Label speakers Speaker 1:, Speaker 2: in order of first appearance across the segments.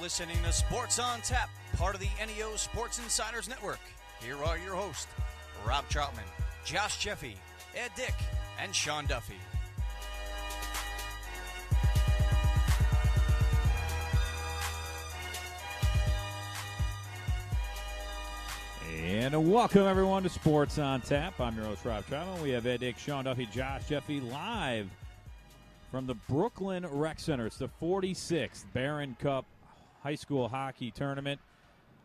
Speaker 1: listening to Sports on Tap, part of the NEO Sports Insiders Network. Here are your hosts, Rob Troutman, Josh Jeffy, Ed Dick, and Sean Duffy.
Speaker 2: And welcome, everyone, to Sports on Tap. I'm your host, Rob Troutman. We have Ed Dick, Sean Duffy, Josh Jeffy live from the Brooklyn Rec Center. It's the 46th Barron Cup High School Hockey Tournament.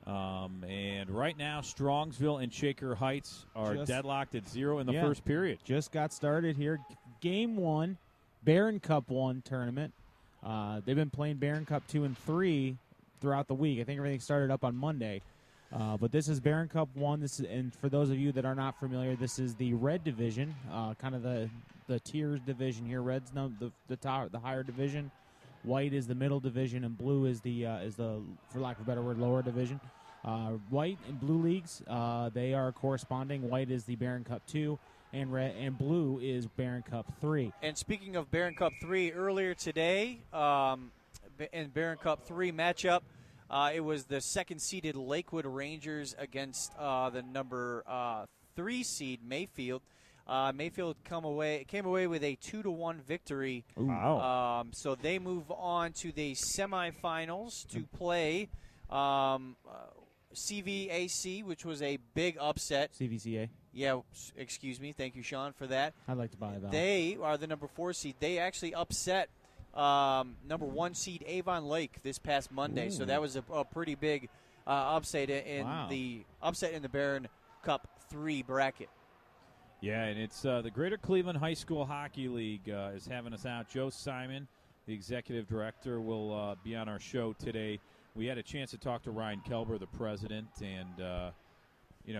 Speaker 2: And right now, Strongsville and Shaker Heights are deadlocked at 0 in the first period.
Speaker 3: Just got started here. Game 1, Barron Cup 1 tournament. They've been playing Barron Cup 2 and 3 throughout the week. I think everything started up on Monday. But this is Barron Cup 1. And for those of you that are not familiar, this is the red division, kind of the tiers division here. Red's the higher division, white is the middle division, and blue is the for lack of a better word, lower division. White and blue leagues, they are corresponding. White is the Barron Cup 2, and red and blue is Barron Cup 3.
Speaker 4: And speaking of Barron Cup 3, earlier today in Barron Cup 3 matchup, it was the second-seeded Lakewood Rangers against the number 3 seed Mayfield. Mayfield came away with a 2-1 victory.
Speaker 2: Wow!
Speaker 4: So they move on to the semifinals to play CVAC, which was a big upset.
Speaker 3: CVCA.
Speaker 4: Yeah, excuse me. Thank you, Sean, for that.
Speaker 3: I'd like to buy that.
Speaker 4: They are the number 4 seed. They actually upset number 1 seed Avon Lake this past Monday.
Speaker 3: Ooh.
Speaker 4: So that was a pretty big upset in the Barron Cup 3 bracket.
Speaker 2: Yeah, and it's the Greater Cleveland High School Hockey League is having us out. Joe Simon, the executive director, will be on our show today. We had a chance to talk to Ryan Kelber, the president, and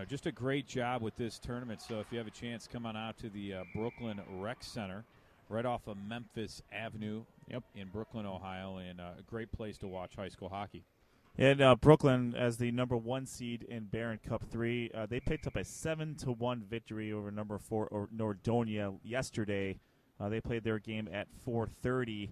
Speaker 2: just a great job with this tournament. So if you have a chance, come on out to the Brooklyn Rec Center, right off of Memphis Avenue in Brooklyn, Ohio, and a great place to watch high school hockey.
Speaker 5: And Brooklyn, as the number 1 seed in Barron Cup 3, they picked up a 7-1 victory over number 4 Nordonia yesterday. They played their game at 4:30.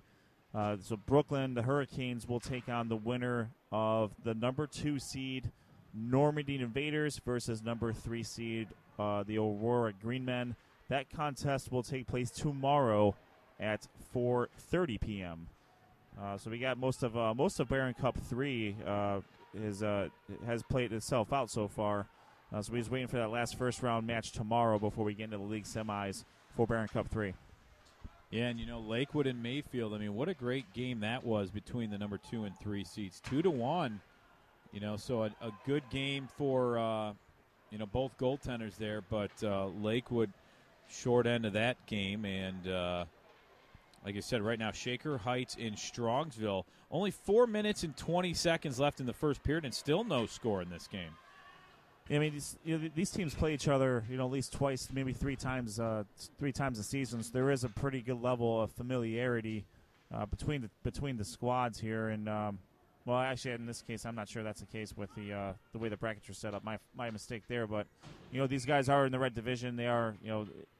Speaker 5: So Brooklyn, the Hurricanes, will take on the winner of the number 2 seed Normandy Invaders versus number 3 seed the Aurora Greenmen. That contest will take place tomorrow at 4:30 p.m. So we got most of Barron Cup 3 has played itself out so far. So we're just waiting for that last first round match tomorrow before we get into the league semis for Barron Cup 3.
Speaker 2: Yeah, and Lakewood and Mayfield. I mean, what a great game that was between the number 2 and 3 seeds, 2-1. So a good game for both goaltenders there, but Lakewood short end of that game, and like I said, right now, Shaker Heights in Strongsville. Only 4 minutes and 20 seconds left in the first period, and still no score in this game.
Speaker 5: I mean, these teams play each other, at least twice, maybe three times a season. So there is a pretty good level of familiarity between the squads here. And well, actually, in this case, I'm not sure that's the case with the way the brackets are set up. My mistake there. But these guys are in the red division. They are,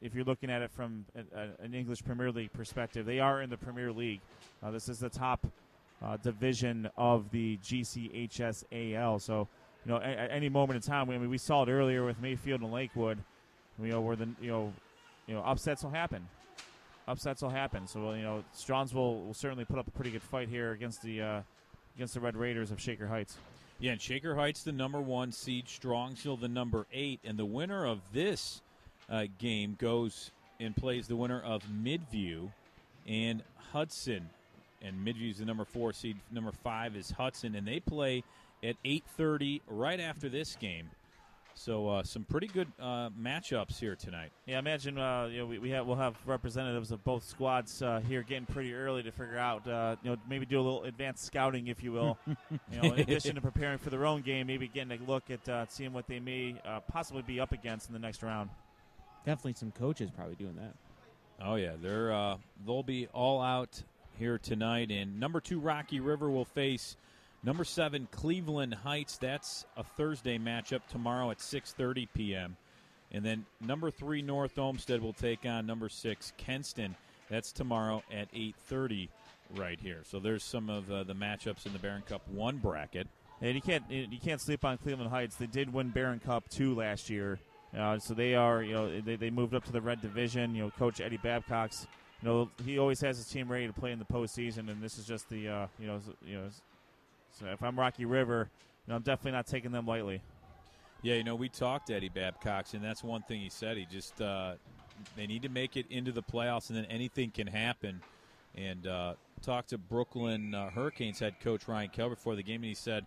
Speaker 5: if you're looking at it from an English Premier League perspective, they are in the Premier League. This is the top division of the GCHSHL. So. At any moment in time, we saw it earlier with Mayfield and Lakewood. Where upsets will happen. Upsets will happen. So Strongsville will certainly put up a pretty good fight here against the Red Raiders of Shaker Heights.
Speaker 2: Yeah, and Shaker Heights, the number 1 seed, Strongsville, the number 8, and the winner of this game goes and plays the winner of Midview and Hudson. And Midview's the number 4 seed. Number 5 is Hudson, and they play at 8:30 right after this game. So some pretty good matchups here tonight.
Speaker 5: Yeah, I imagine we'll have representatives of both squads here getting pretty early to figure out maybe do a little advanced scouting, if you will. In addition to preparing for their own game, maybe getting a look at seeing what they may possibly be up against in the next round.
Speaker 3: Definitely some coaches probably doing that.
Speaker 2: Oh yeah, they'll be all out here tonight. And number 2 Rocky River will face number 7, Cleveland Heights. That's a Thursday matchup tomorrow at 6:30 p.m. And then number 3, North Olmsted will take on number 6, Kenston. That's tomorrow at 8:30 right here. So there's some of the matchups in the Barron Cup 1 bracket.
Speaker 5: And you can't sleep on Cleveland Heights. They did win Barron Cup 2 last year. So they are, they moved up to the Red Division. Coach Eddie Babcock's, he always has his team ready to play in the postseason, and this is just the, so if I'm Rocky River, I'm definitely not taking them lightly.
Speaker 2: Yeah, we talked to Eddie Babcock's, and that's one thing he said. He just they need to make it into the playoffs, and then anything can happen. And talked to Brooklyn Hurricanes head coach Ryan Kelber before the game, and he said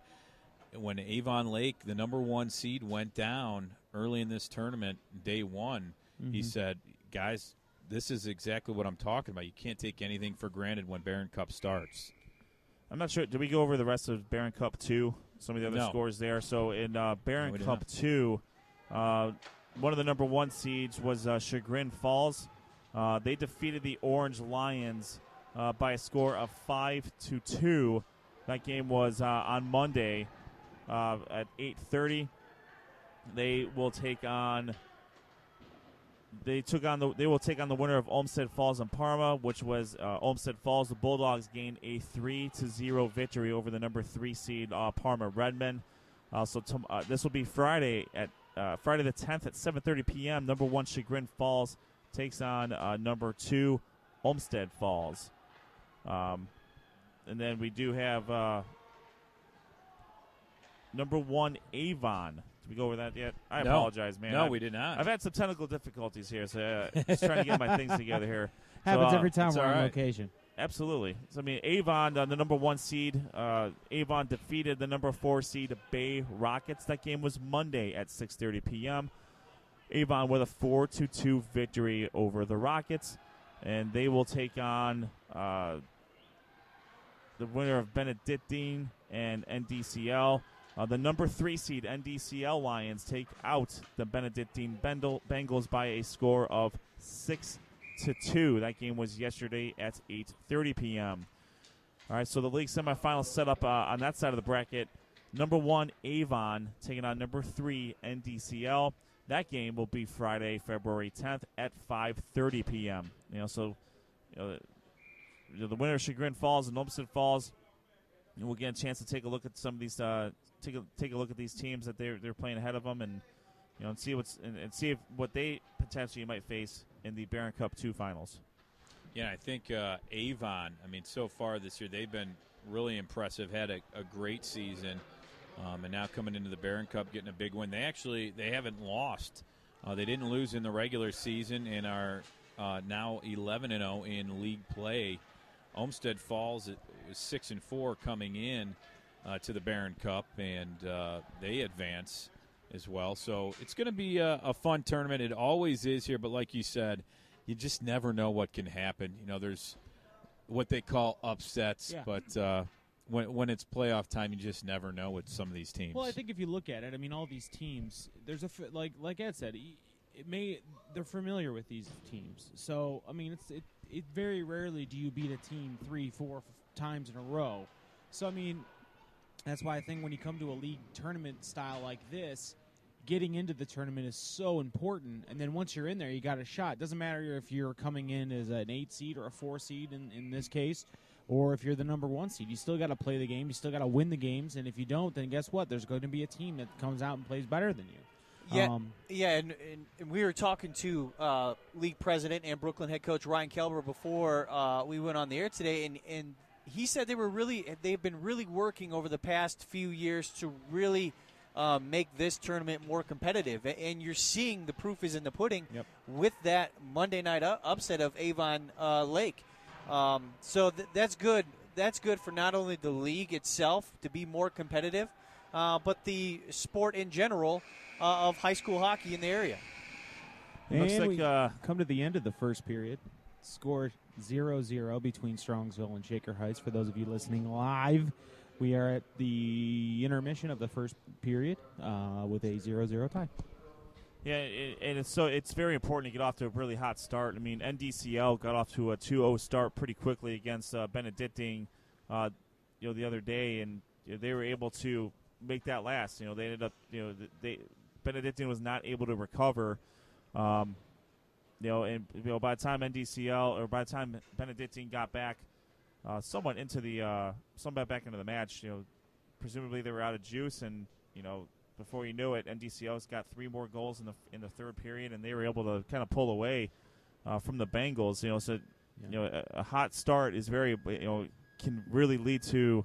Speaker 2: when Avon Lake, the number 1 seed, went down early in this tournament, day 1, he said, guys, this is exactly what I'm talking about. You can't take anything for granted when Barron Cup starts.
Speaker 5: I'm not sure. Did we go over the rest of Barron Cup 2? Some of the other scores there. So in Barron Cup 2, one of the number 1 seeds was Chagrin Falls. They defeated the Orange Lions by a score of 5-2. That game was on Monday at 8:30. They will take on the winner of Olmsted Falls and Parma, which was Olmsted Falls. The Bulldogs gained a 3-0 victory over the number 3 seed Parma Redmond. This will be Friday Friday the 10th at 7:30 p.m. Number 1 Chagrin Falls takes on number 2 Olmsted Falls. And then we do have number 1 Avon. Did we go over that yet? I apologize, man.
Speaker 2: No, we did not.
Speaker 5: I've had some technical difficulties here, so just trying to get my things together here.
Speaker 3: Happens every time we're on location.
Speaker 5: Absolutely. So, Avon, the number 1 seed, Avon defeated the number 4 seed Bay Rockets. That game was Monday at 6:30 p.m. Avon with a 4-2 victory over the Rockets, and they will take on the winner of Benedictine and NDCL. The number 3 seed NDCL Lions take out the Benedictine Bengals by a score of 6-2. That game was yesterday at 8:30 p.m. All right, so the league semifinals set up on that side of the bracket. Number 1 Avon taking on number 3 NDCL. That game will be Friday, February 10th at 5:30 p.m. The winner of Chagrin Falls and Olmsted Falls, we'll get a chance to take a look at some of these. Take a look at these teams that they're playing ahead of them, and see what they potentially might face in the Barron Cup 2 finals.
Speaker 2: Yeah, I think Avon. So far this year they've been really impressive. Had a great season, and now coming into the Barron Cup, getting a big win. They haven't lost. They didn't lose in the regular season and are now 11-0 in league play. Olmsted Falls was 6-4 coming in to the Barron Cup, and they advance as well. So it's going to be a fun tournament. It always is here, but like you said, you just never know what can happen. There's what they call upsets, but when it's playoff time, you just never know with some of these teams.
Speaker 3: Well, I think if you look at it, all these teams, there's like Ed said, they're familiar with these teams. So it very rarely do you beat a team 3-4 times in a row. So that's why I think when you come to a league tournament style like this, getting into the tournament is so important. And then once you're in there, you got a shot. It doesn't matter if you're coming in as an 8 seed or a 4 seed in this case, or if you're the number 1 seed. You still got to play the game. You still got to win the games. And if you don't, then guess what? There's going to be a team that comes out and plays better than you.
Speaker 4: Yeah, and we were talking to league president and Brooklyn head coach Ryan Kelber before we went on the air today, and he said they've been really working over the past few years to really make this tournament more competitive. And you're seeing the proof is in the pudding with that Monday night upset of Avon Lake. So that's good. That's good for not only the league itself to be more competitive, but the sport in general of high school hockey in the area.
Speaker 3: And looks like we come to the end of the first period. Scored 0-0 between Strongsville and Shaker Heights. For those of you listening live, we are at the intermission of the first period with a 0-0 tie.
Speaker 5: Yeah, and it's very important to get off to a really hot start. NDCL got off to a 2-0 start pretty quickly against Benedictine, the other day, and they were able to make that last. They ended up, Benedictine was not able to recover. by the time NDCL or by the time Benedictine got back somewhat into the back into the match, presumably they were out of juice, and before you knew it, NDCL's got 3 more goals in the third period, and they were able to kind of pull away from the Bengals. A hot start is very can really lead to.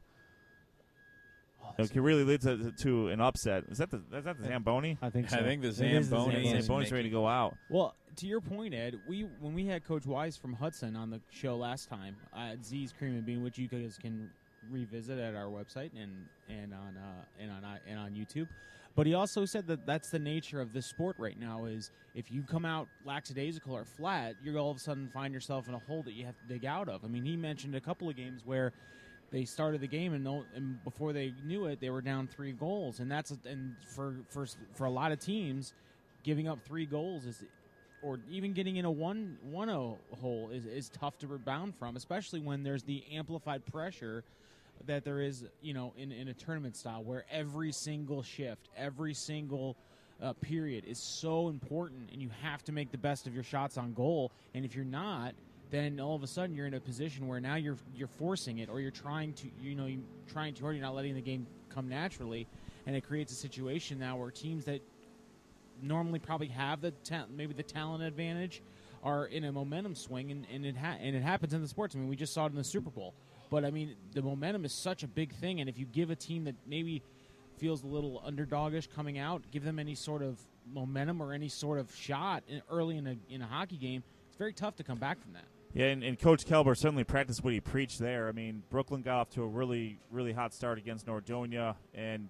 Speaker 5: It can really lead to an upset. Is that the Zamboni?
Speaker 3: I think so.
Speaker 2: I think the Zamboni is
Speaker 5: Zamboni's ready to go out.
Speaker 3: Well, to your point, Ed, when we had Coach Wise from Hudson on the show last time, Z's Cream and Bean, which you guys can revisit at our website and on YouTube. But he also said that that's the nature of this sport right now. Is if you come out lackadaisical or flat, you're all of a sudden find yourself in a hole that you have to dig out of. I mean, he mentioned a couple of games where they started the game and before they knew it, they were down 3 goals, and for a lot of teams, giving up 3 goals or even getting in a 1-0 hole is tough to rebound from, especially when there's the amplified pressure that there is, in a tournament style where every single shift, every single period is so important, and you have to make the best of your shots on goal. And if you're not, then all of a sudden you're in a position where now you're forcing it, or you're trying to hard, you're not letting the game come naturally, and it creates a situation now where teams that normally probably have maybe the talent advantage are in a momentum swing, and it happens in the sports. I mean, we just saw it in the Super Bowl. But, I mean, the momentum is such a big thing, and if you give a team that maybe feels a little underdogish coming out, give them any sort of momentum or any sort of shot early in a hockey game, it's very tough to come back from that.
Speaker 5: Yeah, and Coach Kelber certainly practiced what he preached there. I mean, Brooklyn got off to a really, really hot start against Nordonia, and,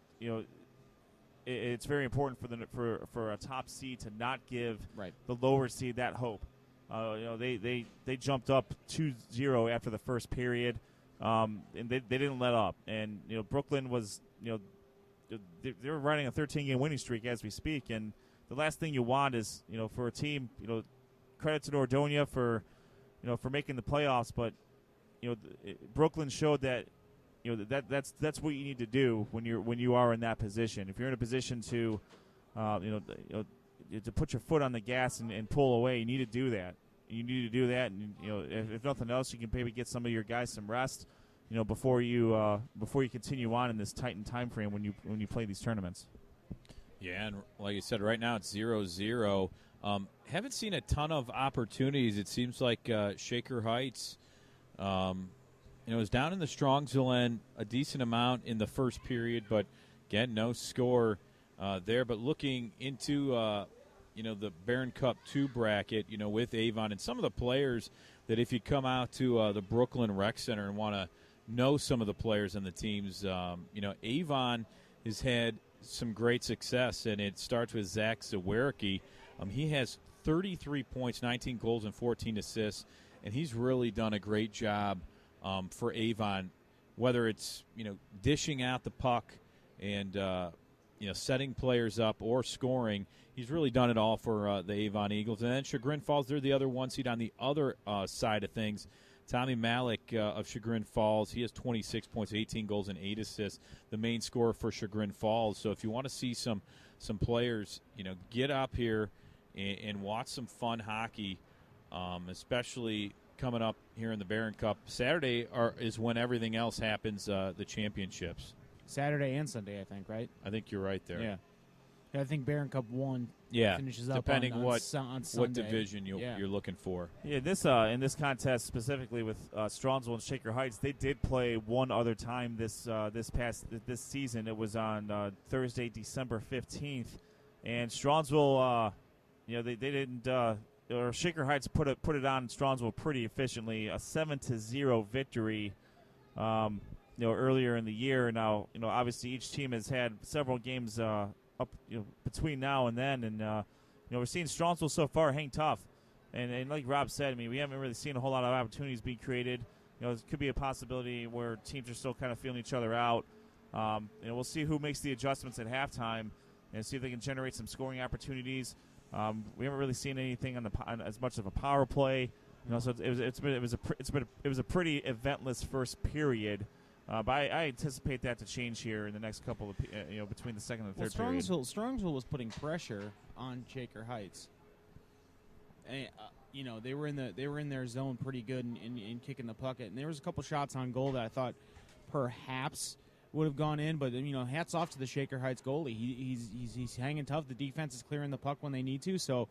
Speaker 5: it's very important for a top seed to not give the lower seed that hope. They jumped up 2-0 after the first period. And they didn't let up. And, Brooklyn was, they were running a 13-game winning streak as we speak. And the last thing you want is, for a team, credit to Nordonia for making the playoffs. But, Brooklyn showed that, that's what you need to do when you are in that position. If you're in a position to, to put your foot on the gas and pull away, you need to do that. You need to do that, and if nothing else, you can maybe get some of your guys some rest, before you continue on in this tightened time frame when you play these tournaments.
Speaker 2: Yeah, and like you said, right now it's 0-0. Haven't seen a ton of opportunities. It seems like Shaker Heights, was down in the Strongsville end a decent amount in the first period, but again, no score there. But looking into the Barron Cup 2 bracket, with Avon and some of the players that if you come out to the Brooklyn Rec Center and want to know some of the players on the teams, Avon has had some great success, and it starts with Zach Zawerski. He has 33 points, 19 goals, and 14 assists, and he's really done a great job for Avon, whether it's, dishing out the puck and, setting players up or scoring. He's really done it all for the Avon Eagles. And then Chagrin Falls, they're the other 1 seed on the other side of things. Tommy Malik of Chagrin Falls, he has 26 points, 18 goals, and 8 assists, the main scorer for Chagrin Falls. So if you want to see some players, get up here and watch some fun hockey, especially coming up here in the Barron Cup. Saturday is when everything else happens, the championships.
Speaker 3: Saturday and Sunday, I think, right?
Speaker 2: I think you're right there.
Speaker 3: Yeah. I think Barron Cup 1 finishes up
Speaker 2: depending
Speaker 3: on
Speaker 2: what
Speaker 3: Sunday.
Speaker 2: division you're looking for.
Speaker 5: Yeah, in this contest specifically with Strongsville and Shaker Heights, they did play one other time this season. It was on Thursday, December 15th, and Strongsville, they didn't. Or Shaker Heights put it on Strongsville pretty efficiently, a 7-0 victory. Earlier in the year. Now, obviously each team has had several games up, between now and then, and we're seeing Strongsville so far hang tough, and like Rob said, I mean, we haven't really seen a whole lot of opportunities being created. It could be a possibility where teams are still kind of feeling each other out. We'll see who makes the adjustments at halftime and see if they can generate some scoring opportunities. We haven't really seen anything on as much of a power play. So it was a pretty eventless first period. But I anticipate that to change here in the next couple of, between the second and third period.
Speaker 3: Strongsville was putting pressure on Shaker Heights. they were in their zone pretty good in kicking the puck. And there was a couple shots on goal that I thought perhaps would have gone in, but hats off to the Shaker Heights goalie. He's hanging tough. The defense is clearing the puck when they need to. So,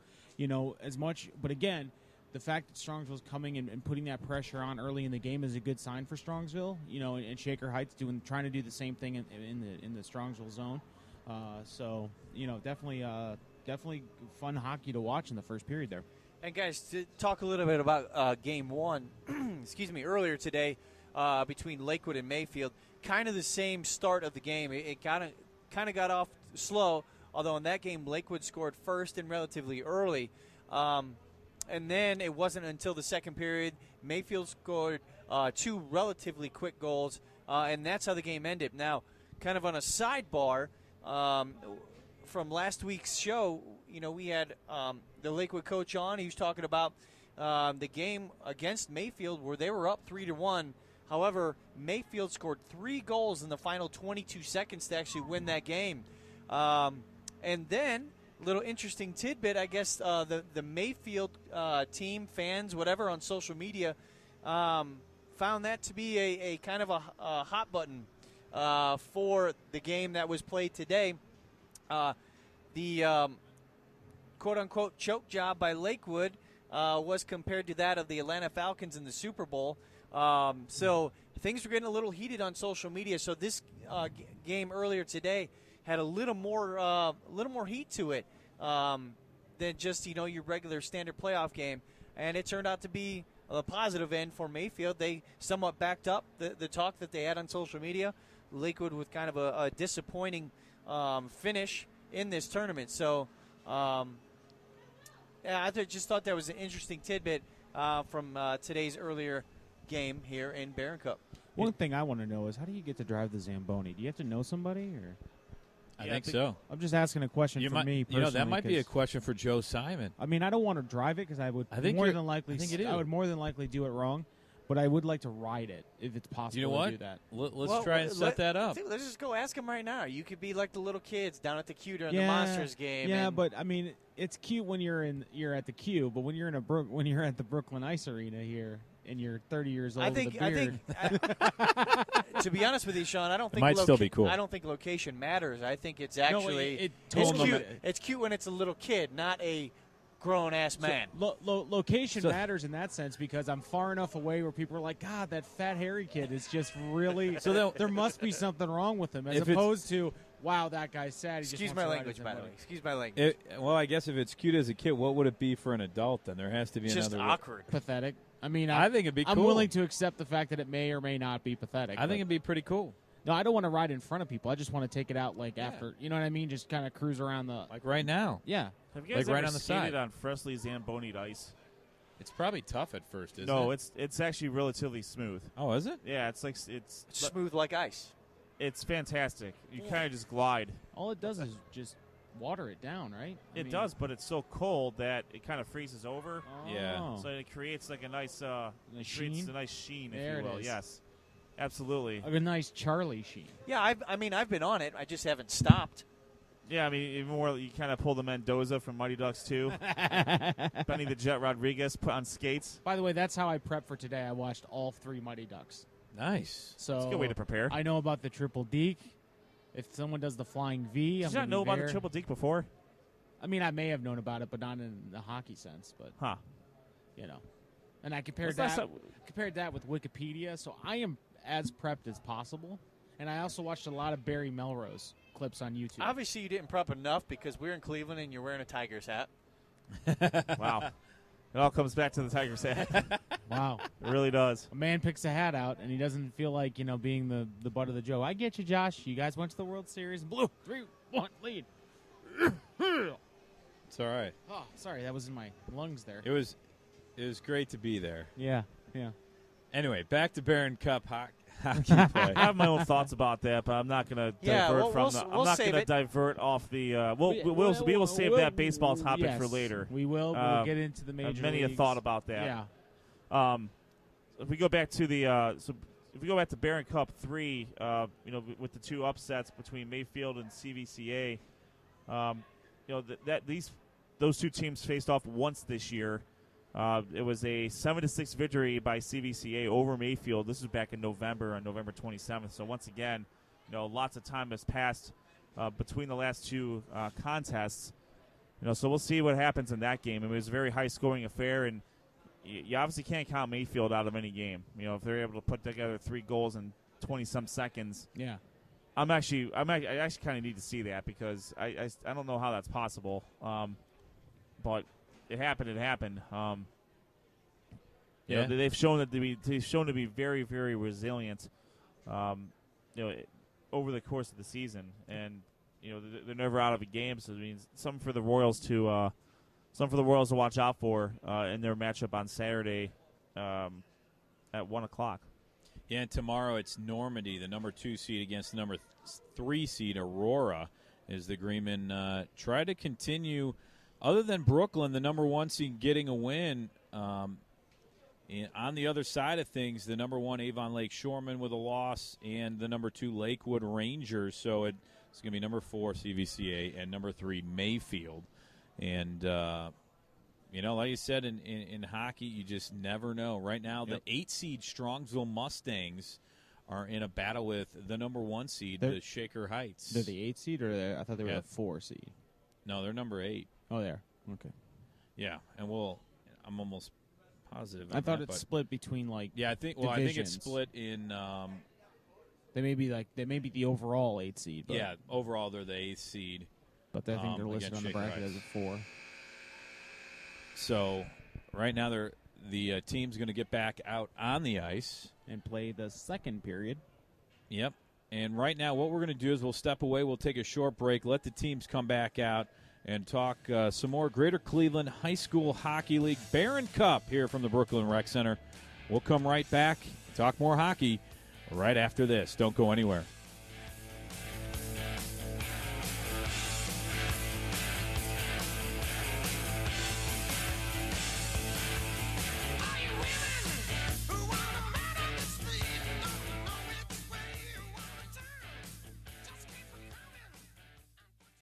Speaker 3: as much. But again, the fact that Strongsville's coming and putting that pressure on early in the game is a good sign for Strongsville. And Shaker Heights trying to do the same thing in the Strongsville zone. So definitely fun hockey to watch in the first period there.
Speaker 4: And guys, to talk a little bit about Game 1, earlier today between Lakewood and Mayfield, kind of the same start of the game. It kind of got off slow, although in that game Lakewood scored first and relatively early. And then it wasn't until the second period Mayfield scored 2 relatively quick goals, and that's how the game ended. Now, kind of on a sidebar, from last week's show, we had the Lakewood coach on. He was talking about the game against Mayfield where they were up 3-1. However, Mayfield scored 3 goals in the final 22 seconds to actually win that game. And then, little interesting tidbit, I guess the Mayfield team, fans, whatever, on social media found that to be a kind of a hot button for the game that was played today. The quote-unquote choke job by Lakewood was compared to that of the Atlanta Falcons in the Super Bowl. So things were getting a little heated on social media. So this game earlier today had a little more heat to it than just your regular standard playoff game, and it turned out to be a positive end for Mayfield. They somewhat backed up the talk that they had on social media. Lakewood with kind of a disappointing finish in this tournament. So I just thought that was an interesting tidbit from today's earlier game here in Barron Cup.
Speaker 3: One thing I want to know is, how do you get to drive the Zamboni? Do you have to know somebody, or?
Speaker 2: I think so.
Speaker 3: I'm just asking a question for me personally.
Speaker 2: That might be a question for Joe Simon.
Speaker 3: I mean, I don't want to drive it because I would more than likely do it wrong, but I would like to ride it if it's possible to do that.
Speaker 2: Let's try and set that up.
Speaker 4: Let's just go ask him right now. You could be like the little kids down at the Q during the Monsters game.
Speaker 3: Yeah, but I mean, it's cute when you're at the Q, but when you're at the Brooklyn Ice Arena here and you're 30 years old, I think
Speaker 4: to be honest with you, Sean, I don't think
Speaker 2: it might still be cool.
Speaker 4: I don't think location matters. I think it's actually
Speaker 3: it's
Speaker 4: cute. It's cute when it's a little kid, not a grown-ass man.
Speaker 3: Location matters in that sense because I'm far enough away where people are like, God, that fat hairy kid is just really – so there must be something wrong with him, as opposed to, wow, that guy's sad.
Speaker 4: Excuse my language, by the way. Excuse my language.
Speaker 2: Well, I guess if it's cute as a kid, what would it be for an adult then? There has to be
Speaker 4: just
Speaker 2: another –
Speaker 4: just awkward.
Speaker 3: Pathetic. I mean,
Speaker 2: I think it'd be cool.
Speaker 3: I'm willing to accept the fact that it may or may not be pathetic.
Speaker 2: I think it'd be pretty cool.
Speaker 3: No, I don't want to ride in front of people. I just want to take it out after, you know what I mean? Just kind of cruise around the –
Speaker 2: like right now.
Speaker 3: Yeah.
Speaker 5: Have you guys
Speaker 2: right
Speaker 5: ever
Speaker 2: on the
Speaker 5: skated
Speaker 2: side
Speaker 5: on freshly Zamboni'd ice?
Speaker 2: It's probably tough at first, isn't it?
Speaker 5: No, it's actually relatively smooth.
Speaker 2: Oh, is it?
Speaker 5: Yeah, it's
Speaker 4: smooth like ice.
Speaker 5: It's fantastic. You kind of just glide.
Speaker 3: All it does is just water it down, right?
Speaker 5: It does, but it's so cold that it kind of freezes over.
Speaker 3: Oh.
Speaker 2: Yeah.
Speaker 5: So it creates like a nice
Speaker 3: sheen?
Speaker 5: a nice sheen,
Speaker 3: there
Speaker 5: if you will.
Speaker 3: It is.
Speaker 5: Yes. Absolutely.
Speaker 3: Like a nice Charlie sheen.
Speaker 4: Yeah, I've been on it. I just haven't stopped.
Speaker 5: Yeah, I mean, even more, you kind of pull the Mendoza from Mighty Ducks 2. Benny the Jet Rodriguez put on skates.
Speaker 3: By the way, that's how I prepped for today. I watched all 3 Mighty Ducks.
Speaker 2: Nice.
Speaker 3: So
Speaker 5: that's a good way to prepare.
Speaker 3: I know about the triple deke. If someone does the flying V,
Speaker 5: did you not know about the triple deke before?
Speaker 3: I mean, I may have known about it, but not in the hockey sense. But and I compared that with Wikipedia. So I am as prepped as possible. And I also watched a lot of Barry Melrose clips on YouTube.
Speaker 4: Obviously, you didn't prep enough because we're in Cleveland and you're wearing a Tigers hat.
Speaker 5: Wow. It all comes back to the Tigers hat.
Speaker 3: Wow.
Speaker 5: It really does.
Speaker 3: A man picks a hat out, and he doesn't feel like, being the butt of the joke. I get you, Josh. You guys went to the World Series. Blue, 3-1 lead.
Speaker 2: It's all right.
Speaker 3: Oh, sorry. That was in my lungs there.
Speaker 2: It was great to be there.
Speaker 3: Yeah.
Speaker 2: Anyway, back to Barron Cup hockey play.
Speaker 5: I have my own thoughts about that, but I'm not going to divert I'm not going to divert off the. We will save that baseball topic for later.
Speaker 3: We will. We'll get into the major
Speaker 5: many
Speaker 3: leagues.
Speaker 5: a thought about that.
Speaker 3: Yeah.
Speaker 5: If we go back to if we go back to Barron Cup 3, with the 2 upsets between Mayfield and CVCA, that these those two teams faced off once this year. It was a 7-6 victory by CVCA over Mayfield. This was back in November, on November 27th. So once again, lots of time has passed between the last two contests. So we'll see what happens in that game. It was a very high-scoring affair, and you obviously can't count Mayfield out of any game. If they're able to put together 3 goals in 20-some seconds.
Speaker 3: Yeah.
Speaker 5: I actually kind of need to see that, because I don't know how that's possible. But it happened.
Speaker 2: Yeah.
Speaker 5: They've shown to be very, very resilient. Over the course of the season, and they're never out of a game. So it means something for the Royals to watch out for in their matchup on Saturday at 1:00.
Speaker 2: Yeah, and tomorrow it's Normandy, the number 2 seed, against the number 3 seed Aurora, as the Greenmen try to continue. Other than Brooklyn, the number 1 seed, getting a win. On the other side of things, the number 1 Avon Lake Shoremen with a loss, and the number 2 Lakewood Rangers. So it's going to be number 4 CVCA and number 3 Mayfield. And like you said, in hockey, you just never know. Right now, the 8 seed Strongsville Mustangs are in a battle with the number 1 seed, the Shaker Heights.
Speaker 3: They're the 8 seed, or I thought they were the 4 seed.
Speaker 2: No, they're number 8.
Speaker 3: Oh, they are. Okay.
Speaker 2: Yeah, and I'm almost positive.
Speaker 3: I thought it's split between
Speaker 2: I think it's split in.
Speaker 3: They may be the overall 8 seed. But
Speaker 2: overall they're the 8th seed.
Speaker 3: But I think they're listed on the bracket as a 4.
Speaker 2: So right now the team's going to get back out on the ice
Speaker 3: and play the second period.
Speaker 2: Yep. And right now what we're going to do is we'll step away. We'll take a short break. Let the teams come back out and talk some more Greater Cleveland High School Hockey League Barron Cup here from the Brooklyn Rec Center. We'll come right back, talk more hockey right after this. Don't go anywhere.